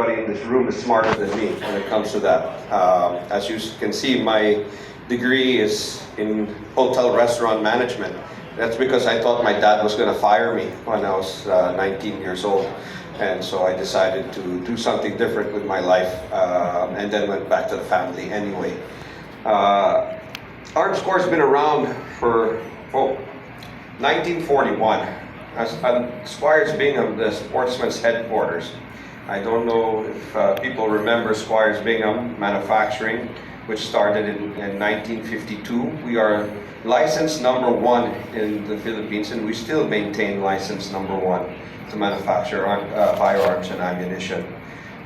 everybody in this room is smarter than me when it comes to that. As you can see, my degree is in hotel restaurant management. That's because I thought my dad was going to fire me when I was 19 years old. And so I decided to do something different with my life, and then went back to the family anyway. Armscor has been around for 1941. Squires Bingham, the sportsman's headquarters. I don't know if people remember Squires Bingham Manufacturing, which started in 1952. We are license number 1 in the Philippines, and we still maintain license number 1 to manufacture firearms and ammunition.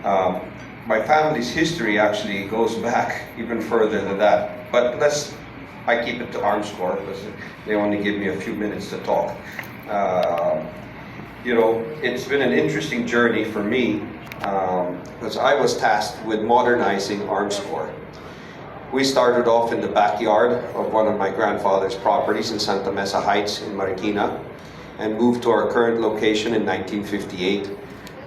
My family's history actually goes back even further than that, but I keep it to Armscor because they only give me a few minutes to talk. You know, it's been an interesting journey for me because I was tasked with modernizing Armscor. We started off in the backyard of one of my grandfather's properties in Santa Mesa Heights in Marikina, and moved to our current location in 1958,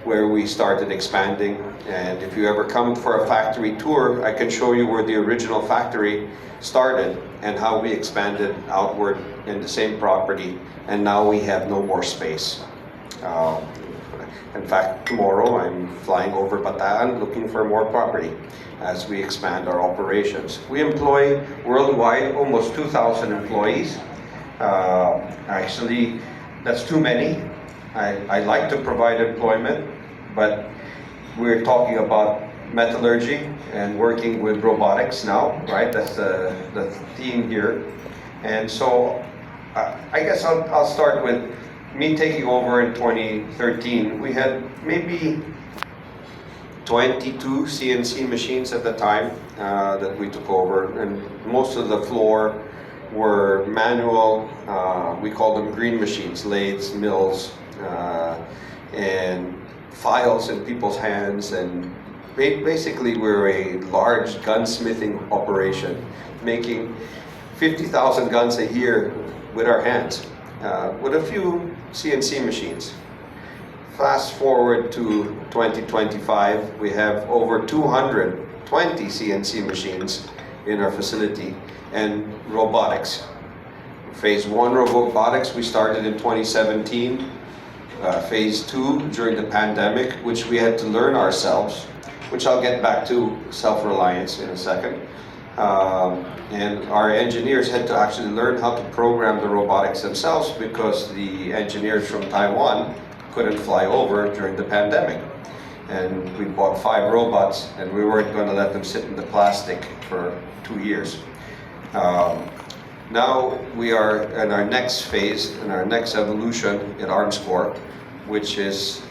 where we started expanding. And if you ever come for a factory tour, I can show you where the original factory started and how we expanded outward in the same property, and now we have no more space. In fact, tomorrow I'm flying over Bataan looking for more property as we expand our operations. We employ worldwide almost 2,000 employees. Actually, that's too many. I like to provide employment, but we're talking about metallurgy and working with robotics now, right? That's the theme here. And so I guess I'll start with me taking over in 2013. We had maybe 22 CNC machines at the time that we took over, and most of the floor were manual, we call them green machines, lathes, mills, and files in people's hands, and basically we're a large gunsmithing operation, making 50,000 guns a year with our hands, with a few CNC machines. Fast forward to 2025, we have over 220 CNC machines in our facility, and robotics. Phase 1 robotics we started in 2017. Phase 2 during the pandemic, which we had to learn ourselves, which I'll get back to self-reliance in a second. And our engineers had to actually learn how to program the robotics themselves because the engineers from Taiwan couldn't fly over during the pandemic. And we bought 5 robots, and we weren't going to let them sit in the plastic for 2 years. Now we are in our next phase, in our next evolution at Armscor, which is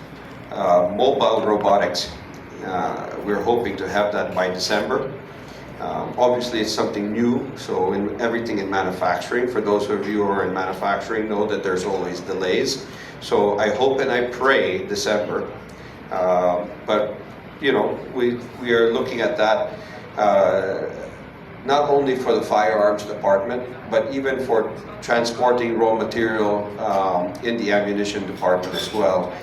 mobile robotics. We're hoping to have that by December. Obviously it's something new, so everything in manufacturing, for those of you who are in manufacturing know that there's always delays. So I hope and I pray December. But you know, we are looking at that not only for the firearms department, but even for transporting raw material in the ammunition department as well.